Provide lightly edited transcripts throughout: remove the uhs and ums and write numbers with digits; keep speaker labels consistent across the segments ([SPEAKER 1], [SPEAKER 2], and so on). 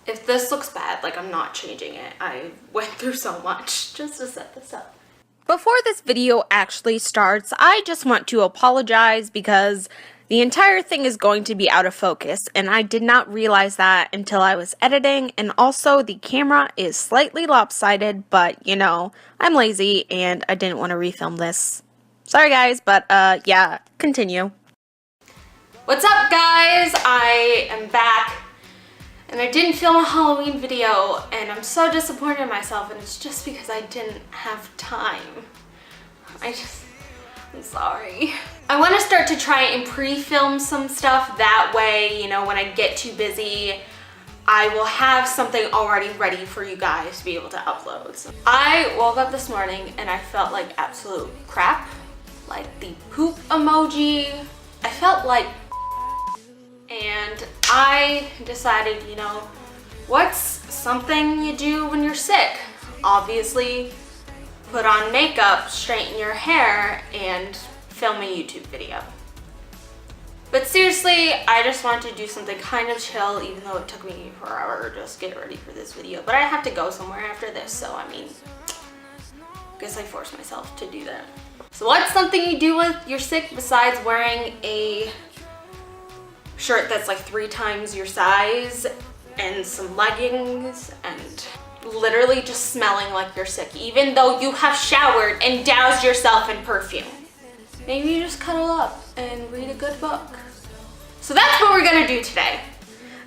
[SPEAKER 1] If this looks bad, like, I'm not changing it. I went through so much just to set this up. Before this video actually starts, I just want to apologize because the entire thing is going to be out of focus, and I did not realize that until I was editing, and also the camera is slightly lopsided, but, you know, I'm lazy and I didn't want to refilm this. Sorry guys, but yeah, continue. What's up guys? I am back. And I didn't film a Halloween video, and I'm so disappointed in myself, and it's just because I didn't have time. I'm sorry. I want to start to try and pre-film some stuff. That way, you know, when I get too busy, I will have something already ready for you guys to be able to upload. So I woke up this morning and I felt like absolute crap. Like the poop emoji. I felt like, and I decided, you know, what's something you do when you're sick? Obviously, put on makeup, straighten your hair, and film a YouTube video. But seriously, I just wanted to do something kind of chill, even though it took me forever to just get ready for this video. But I have to go somewhere after this, so I mean, I guess I forced myself to do that. So what's something you do when you're sick besides wearing a shirt that's like 3 times your size and some leggings and literally just smelling like you're sick, even though you have showered and doused yourself in perfume? Maybe you just cuddle up and read a good book. So that's what we're gonna do today.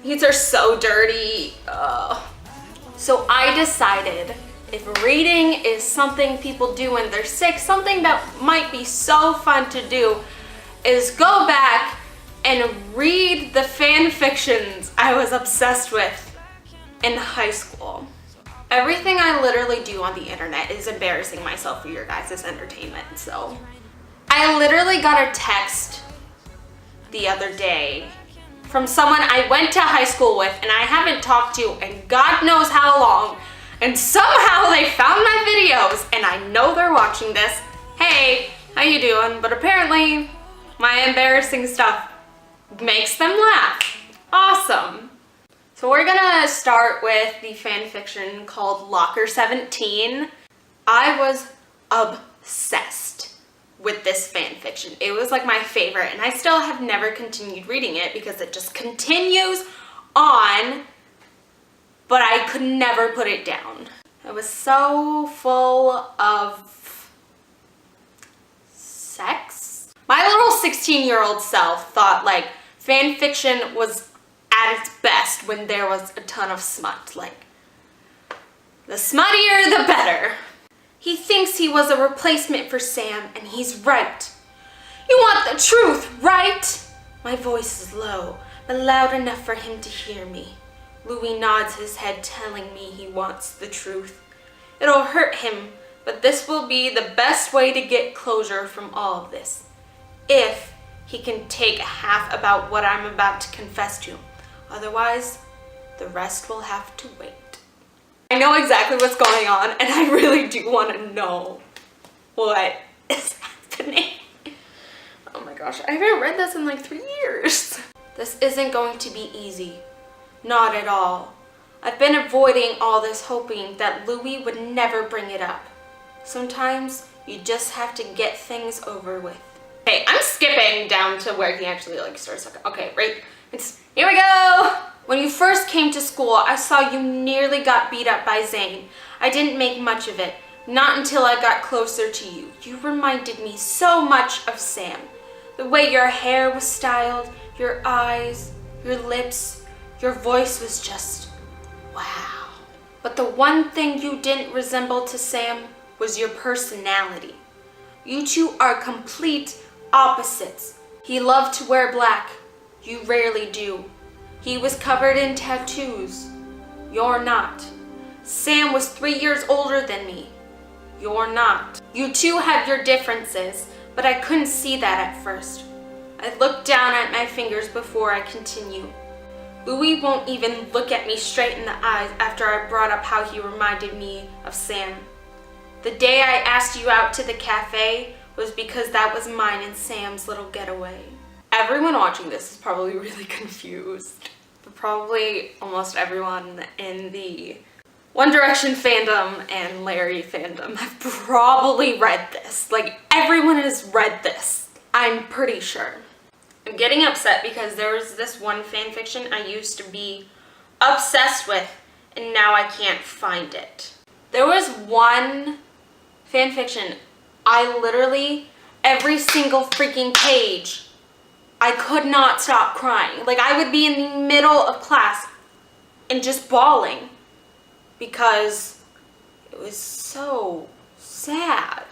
[SPEAKER 1] These are so dirty. So I decided, if reading is something people do when they're sick, something that might be so fun to do is go back and read the fan fictions I was obsessed with in high school. Everything I literally do on the internet is embarrassing myself for your guys' entertainment, so. I literally got a text the other day from someone I went to high school with and I haven't talked to in God knows how long, and somehow they found my videos and I know they're watching this. Hey, how you doing? But apparently my embarrassing stuff makes them laugh. Awesome. So we're gonna start with the fan fiction called Locker 17. I was obsessed with this fan fiction. It was like my favorite, and I still have never continued reading it because it just continues on, but I could never put it down. It was so full of sex. My little 16-year-old self thought like fan fiction was at its best when there was a ton of smut. Like, the smuttier the better. He thinks he was a replacement for Sam, and he's right. You want the truth, right? My voice is low, but loud enough for him to hear me. Louis nods his head, telling me he wants the truth. It'll hurt him, but this will be the best way to get closure from all of this. If he can take half about what I'm about to confess to. Otherwise, the rest will have to wait. I know exactly what's going on, and I really do want to know what is happening. Oh my gosh, I haven't read this in like 3 years. This isn't going to be easy. Not at all. I've been avoiding all this, hoping that Louis would never bring it up. Sometimes you just have to get things over with. Okay, I'm skipping down to where he actually like starts. Okay, right? Here we go! When you first came to school, I saw you nearly got beat up by Zane. I didn't make much of it. Not until I got closer to you. You reminded me so much of Sam. The way your hair was styled, your eyes, your lips, your voice was just wow. But the one thing you didn't resemble to Sam was your personality. You two are complete opposites. He loved to wear black. You rarely do. He was covered in tattoos. You're not. Sam was 3 years older than me. You're not. You two have your differences, but I couldn't see that at first. I looked down at my fingers before I continue. Louis won't even look at me straight in the eyes after I brought up how he reminded me of Sam. The day I asked you out to the cafe was because that was mine and Sam's little getaway. Everyone watching this is probably really confused. But probably almost everyone in the One Direction fandom and Larry fandom have probably read this. Like, everyone has read this, I'm pretty sure. I'm getting upset because there was this one fanfiction I used to be obsessed with, and now I can't find it. There was one fanfiction, I literally, every single freaking page, I could not stop crying. Like, I would be in the middle of class and just bawling because it was so sad.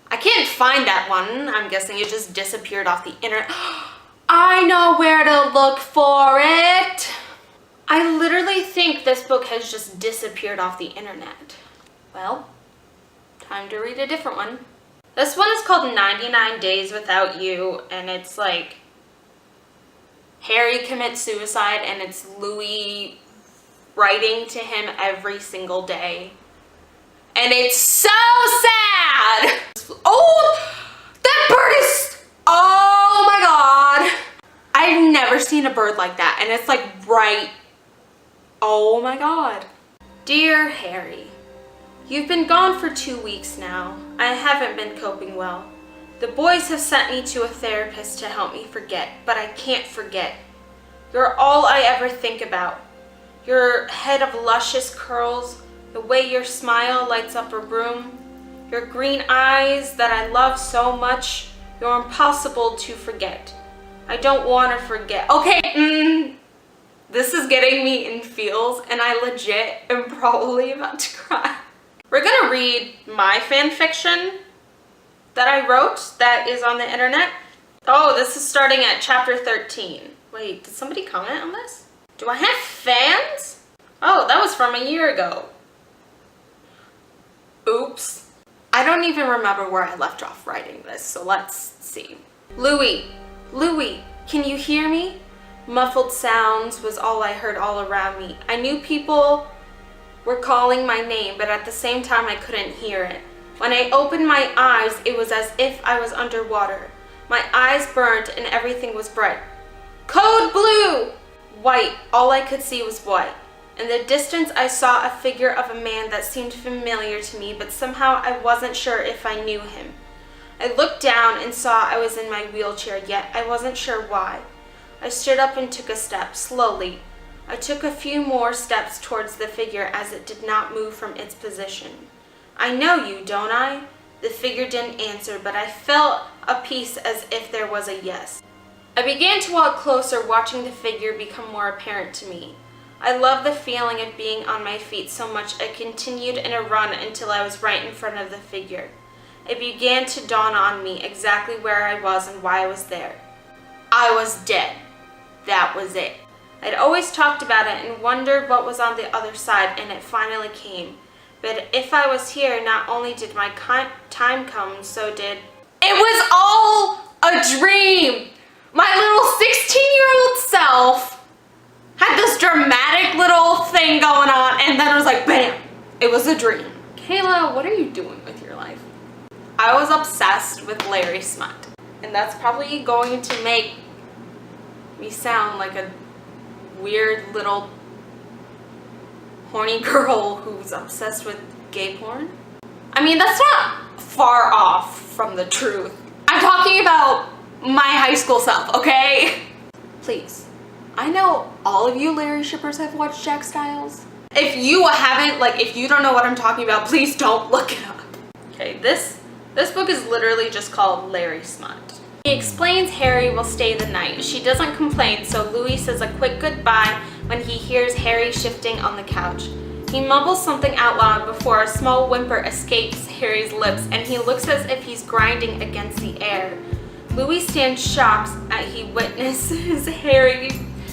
[SPEAKER 1] I can't find that one. I'm guessing it just disappeared off the internet. I know where to look for it. I literally think this book has just disappeared off the internet. Well, time to read a different one. This one is called 99 Days Without You, and it's like Harry commits suicide, and it's Louis writing to him every single day. And it's so sad! Oh, that bird is, oh my god. I've never seen a bird like that, and it's like bright. Oh my god. Dear Harry, you've been gone for 2 weeks now. I haven't been coping well. The boys have sent me to a therapist to help me forget, but I can't forget. You're all I ever think about. Your head of luscious curls, the way your smile lights up a room, your green eyes that I love so much, you're impossible to forget. I don't want to forget. Okay, this is getting me in feels, and I legit am probably about to cry. We're gonna read my fan fiction that I wrote that is on the internet. Oh, this is starting at chapter 13. Wait, did somebody comment on this? Do I have fans? Oh, that was from a year ago. Oops. I don't even remember where I left off writing this, so let's see. Louis, can you hear me? Muffled sounds was all I heard all around me. I knew people were calling my name, but at the same time I couldn't hear it. When I opened my eyes, it was as if I was underwater. My eyes burned and everything was bright. Code blue! White, all I could see was white. In the distance I saw a figure of a man that seemed familiar to me, but somehow I wasn't sure if I knew him. I looked down and saw I was in my wheelchair, yet I wasn't sure why. I stood up and took a step, slowly. I took a few more steps towards the figure as it did not move from its position. I know you, don't I? The figure didn't answer, but I felt a peace as if there was a yes. I began to walk closer, watching the figure become more apparent to me. I loved the feeling of being on my feet so much I continued in a run until I was right in front of the figure. It began to dawn on me exactly where I was and why I was there. I was dead. That was it. I'd always talked about it and wondered what was on the other side, and it finally came. But if I was here, not only did my time come, so did... It was all a dream! My little 16-year-old self had this dramatic little thing going on, and then it was like, bam! It was a dream. Kayla, what are you doing with your life? I was obsessed with Larry Smut, and that's probably going to make me sound like a weird little horny girl who's obsessed with gay porn. I mean, that's not far off from the truth. I'm talking about my high school self, okay? Please. I know all of you Larry shippers have watched Jack Styles. If you haven't, like, if you don't know what I'm talking about, please don't look it up. Okay, this book is literally just called Larry Smut. He explains Harry will stay the night. She doesn't complain, so Louis says a quick goodbye when he hears Harry shifting on the couch. He mumbles something out loud before a small whimper escapes Harry's lips, and he looks as if he's grinding against the air. Louis stands shocked as he witnesses Harry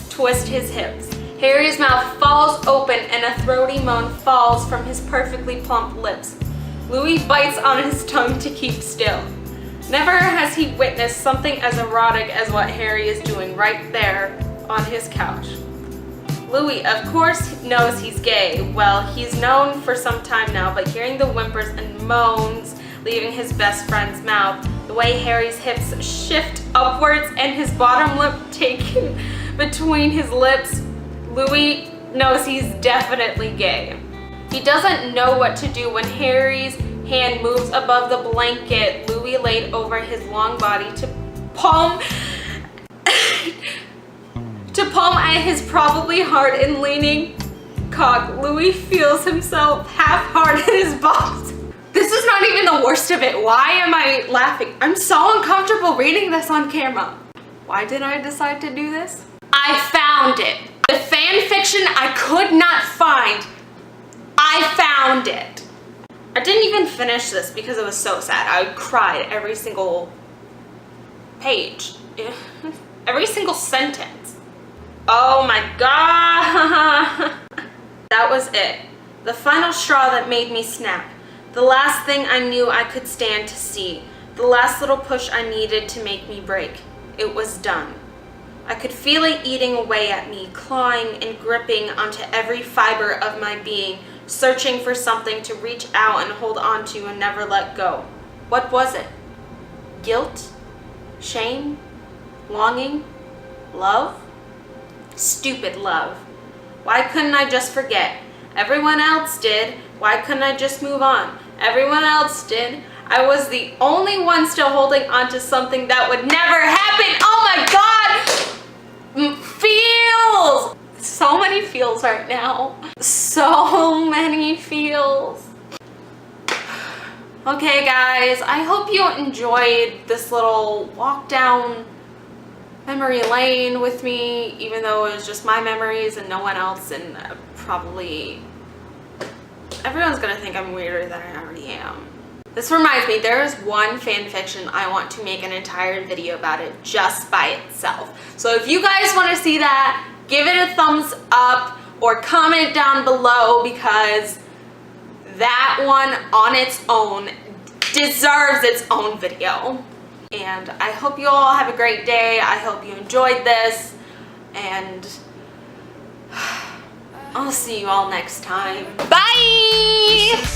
[SPEAKER 1] twist his hips. Harry's mouth falls open and a throaty moan falls from his perfectly plump lips. Louis bites on his tongue to keep still. Never has he witnessed something as erotic as what Harry is doing right there on his couch. Louis, of course, knows he's gay. Well, he's known for some time now, but hearing the whimpers and moans leaving his best friend's mouth, the way Harry's hips shift upwards and his bottom lip taken between his lips, Louis knows he's definitely gay. He doesn't know what to do when Harry's hand moves above the blanket Louis laid over his long body to palm at his probably hard and leaning cock. Louis feels himself half hard in his balls. This is not even the worst of it. Why am I laughing? I'm so uncomfortable reading this on camera. Why did I decide to do this? I found it. The fan fiction I could not find. I found it. I didn't even finish this because it was so sad. I cried every single page. Every single sentence. Oh my god. That was it. The final straw that made me snap. The last thing I knew I could stand to see. The last little push I needed to make me break. It was done. I could feel it eating away at me, clawing and gripping onto every fiber of my being, searching for something to reach out and hold on to and never let go. What was it? Guilt? Shame? Longing? Love? Stupid love. Why couldn't I just forget? Everyone else did. Why couldn't I just move on? Everyone else did. I was the only one still holding on to something that would never happen. Oh my god! Feels! So many feels right now. So many feels. Okay guys, I hope you enjoyed this little walk down memory lane with me, even though it was just my memories and no one else, and probably everyone's gonna think I'm weirder than I already am. This reminds me, there is one fan fiction I want to make an entire video about it just by itself. So if you guys want to see that, give it a thumbs up or comment down below, because that one on its own deserves its own video. And I hope you all have a great day. I hope you enjoyed this, and I'll see you all next time. Bye!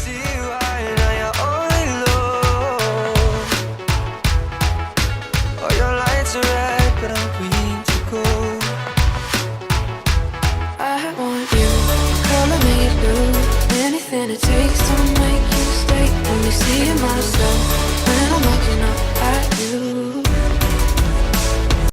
[SPEAKER 2] Anything it takes to make you stay. Only see myself when I'm looking up at you.